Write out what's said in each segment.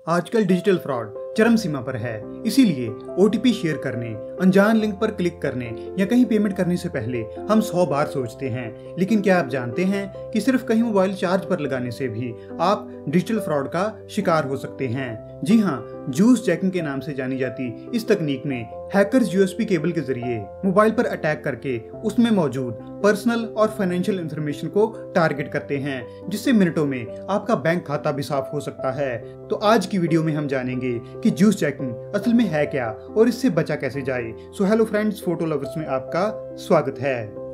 आजकल digital fraud चरम सीमा पर है। इसीलिए ओटीपी शेयर करने, अनजान लिंक पर क्लिक करने या कहीं पेमेंट करने से पहले हम 100 बार सोचते हैं। लेकिन क्या आप जानते हैं कि सिर्फ कहीं मोबाइल चार्ज पर लगाने से भी आप डिजिटल फ्रॉड का शिकार हो सकते हैं। जी हाँ, जूस जैकिंग के नाम से जानी जाती इस तकनीक में हैकर्स यूएसबी केबल के जरिए मोबाइल पर अटैक करके उसमें मौजूद पर्सनल और फाइनेंशियल इंफॉर्मेशन को टारगेट करते हैं, जिससे मिनटों में आपका बैंक खाता भी साफ हो सकता है। तो आज की वीडियो में हम जानेंगे कि जूस जैकिंग असल में है क्या और इससे बचा कैसे जाए। So hello friends, photo lovers में आपका स्वागत है।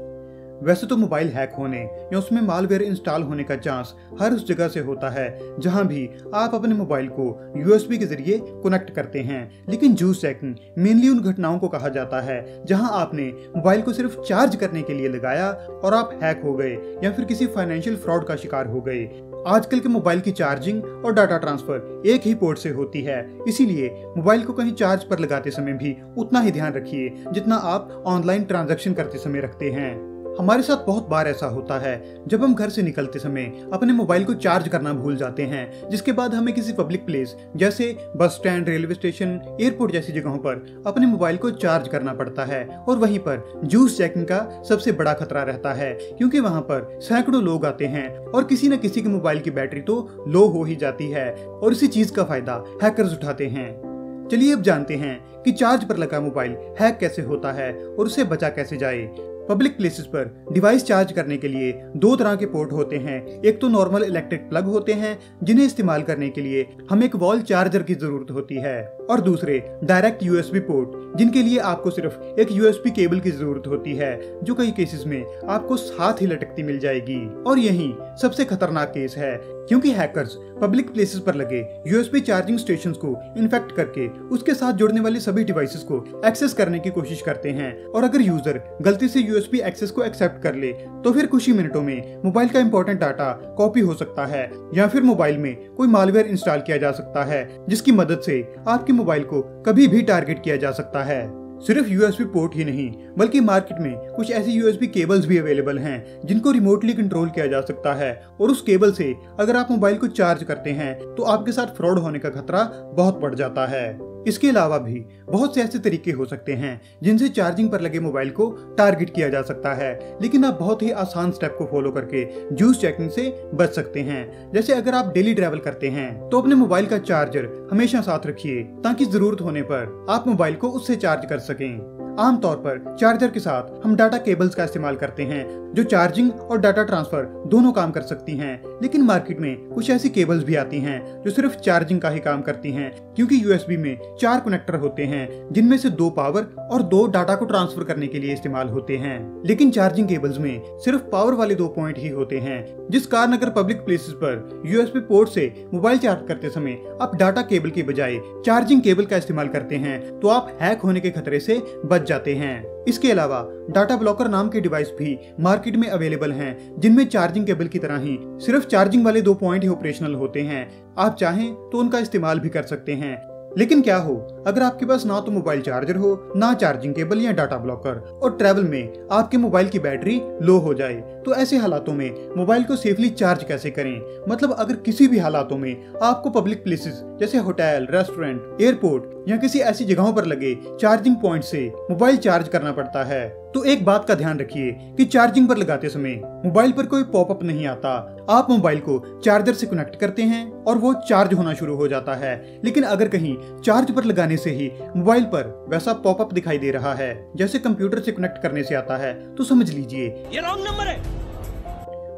वैसे तो मोबाइल हैक होने या उसमें मालवेयर इंस्टॉल होने का चांस हर उस जगह से होता है जहां भी आप अपने मोबाइल को यूएसबी के जरिए कनेक्ट करते हैं। लेकिन जूस जैकिंग मेनली उन घटनाओं को कहा जाता है जहां आपने मोबाइल को सिर्फ चार्ज करने के लिए लगाया और आप हैक हो गए या फिर किसी फाइनेंशियल फ्रॉड का शिकार हो गए। आजकल के मोबाइल की चार्जिंग और डाटा ट्रांसफर एक ही पोर्ट से होती है, इसीलिए मोबाइल को कहीं चार्ज पर लगाते समय भी उतना ही ध्यान रखिए जितना आप ऑनलाइन ट्रांजैक्शन करते समय रखते हैं। हमारे साथ बहुत बार ऐसा होता है जब हम घर से निकलते समय अपने मोबाइल को चार्ज करना भूल जाते हैं, जिसके बाद हमें किसी पब्लिक प्लेस जैसे bus stand, railway station, airport जैसी जगहों पर अपने मोबाइल को चार्ज करना पड़ता है। और वहीं पर जूस जैकिंग का सबसे बड़ा खतरा रहता है, क्योंकि वहां पर सैकड़ों लोग आते हैं और किसी न किसी के मोबाइल की बैटरी तो लो हो ही जाती है और इसी चीज का फायदा हैकर्स उठाते हैं। चलिए अब जानते हैं कि चार्ज पर लगा मोबाइल हैक कैसे होता है और उससे बचा कैसे जाए। पब्लिक प्लेसेस पर डिवाइस चार्ज करने के लिए दो तरह के पोर्ट होते हैं। एक तो नॉर्मल इलेक्ट्रिक प्लग होते हैं जिन्हें इस्तेमाल करने के लिए हमें एक वॉल चार्जर की जरूरत होती है, और दूसरे डायरेक्ट यूएसबी पोर्ट जिनके लिए आपको सिर्फ एक यूएसबी केबल की जरूरत होती है, जो कई केसेस में आपको साथ ही लटकती मिल जाएगी। और यही सबसे खतरनाक केस है, क्योंकि हैकर्स पब्लिक प्लेसेस पर लगे यूएसबी चार्जिंग स्टेशंस को इन्फेक्ट करके उसके साथ जुड़ने वाले सभी डिवाइसेस को एक्सेस करने की कोशिश करते हैं। और अगर यूजर गलती से यूएसबी एक्सेस को एक्सेप्ट कर ले तो फिर कुछ ही मिनटों में मोबाइल का इंपॉर्टेंट डाटा कॉपी हो सकता है, या फिर मोबाइल में कोई मालवेयर इंस्टॉल किया जा सकता है जिसकी मदद से आपके मोबाइल को कभी भी टारगेट किया जा सकता है। सिर्फ यूएसबी पोर्ट ही नहीं, बल्कि मार्केट में कुछ ऐसी यूएसबी केबल्स भी अवेलेबल हैं जिनको रिमोटली कंट्रोल किया जा सकता है, और उस केबल से अगर आप मोबाइल को चार्ज करते हैं तो आपके साथ फ्रॉड होने का खतरा बहुत बढ़ जाता है। इसके अलावा भी बहुत से ऐसे तरीके हो सकते हैं जिनसे चार्जिंग पर लगे मोबाइल को टारगेट किया जा सकता है, लेकिन आप बहुत ही आसान स्टेप को फॉलो करके जूस जैकिंग से बच सकते हैं। जैसे अगर आप डेली ट्रैवल करते हैं तो अपने मोबाइल का चार्जर हमेशा साथ रखिए, ताकि जरूरत होने पर आप मोबाइल को उससे चार्ज कर सकें। आमतौर पर चार्जर के साथ हम डाटा केबल्स का इस्तेमाल करते हैं जो चार्जिंग और डाटा ट्रांसफर दोनों काम कर सकती हैं, लेकिन मार्केट में कुछ ऐसी केबल्स भी आती हैं जो सिर्फ चार्जिंग का ही काम करती हैं, क्योंकि यूएसबी में 4 कनेक्टर होते हैं जिनमें से 2 पावर और 2 डाटा को ट्रांसफर करने के लिए इस्तेमाल होते हैं। लेकिन चार्जिंग केबल्स में सिर्फ पावर वाले 2 पॉइंट ही होते हैं, जिस कारण अगर पब्लिक प्लेसेस पर यूएसबी पोर्ट से मोबाइल चार्ज करते समय आप डाटा केबल के बजाय चार्जिंग केबल का इस्तेमाल करते हैं तो आप हैक होने के खतरे से बच जाते हैं। इसके अलावा डाटा ब्लॉकर नाम के डिवाइस भी मार्केट में अवेलेबल हैं, जिनमें चार्जिंग केबल की तरह ही सिर्फ चार्जिंग वाले 2 पॉइंट ही ऑपरेशनल होते हैं। आप चाहें तो उनका इस्तेमाल भी कर सकते हैं। लेकिन क्या हो अगर आपके पास ना तो मोबाइल चार्जर हो, ना चार्जिंग केबल या डाटा ब्लॉकर, और ट्रैवल में आपके मोबाइल की बैटरी लो हो जाए? तो ऐसे हालातों में मोबाइल को सेफली चार्ज कैसे करें? मतलब अगर किसी भी हालातों में आपको पब्लिक प्लेसेस जैसे होटल, रेस्टोरेंट, एयरपोर्ट या किसी ऐसी जगहों पर लगे चार्जिंग पॉइंट से मोबाइल चार्ज करना पड़ता है, तो एक बात का ध्यान रखिए कि चार्जिंग पर लगाते समय मोबाइल पर कोई पॉपअप नहीं आता। आप मोबाइल को चार्जर से कनेक्ट करते हैं और वो चार्ज होना शुरू हो जाता है। लेकिन अगर कहीं चार्ज पर लगाने से ही मोबाइल पर वैसा पॉपअप दिखाई दे रहा है जैसे कंप्यूटर से कनेक्ट करने से आता है, तो समझ लीजिए ये रॉन्ग नंबर है।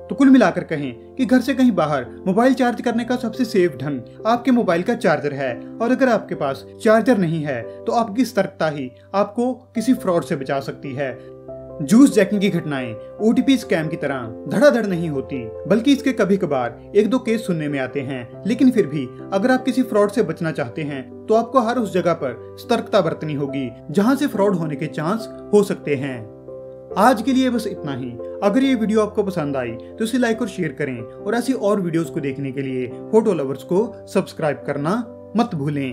तो कुल मिलाकर कहें कि घर से कहीं बाहर मोबाइल चार्ज करने का सबसे सेफ ढंग आपके मोबाइल का चार्जर है, और अगर आपके पास चार्जर नहीं है तो आपकी सतर्कता ही आपको किसी फ्रॉड से बचा सकती है। जूस जैकिंग की घटनाएं ओटीपी स्कैम की तरह धड़ाधड़ नहीं होती, बल्कि इसके कभी कभार 1-2 केस सुनने में आते हैं। लेकिन फिर भी अगर आप किसी फ्रॉड से बचना चाहते हैं तो आपको हर उस जगह पर सतर्कता बरतनी होगी जहां से फ्रॉड होने के चांस हो सकते हैं। आज के लिए बस इतना ही। अगर ये वीडियो आपको पसंद आई तो इसे लाइक और शेयर करें, और ऐसी और वीडियोस को देखने के लिए फोटो लवर्स को सब्सक्राइब करना मत भूलें।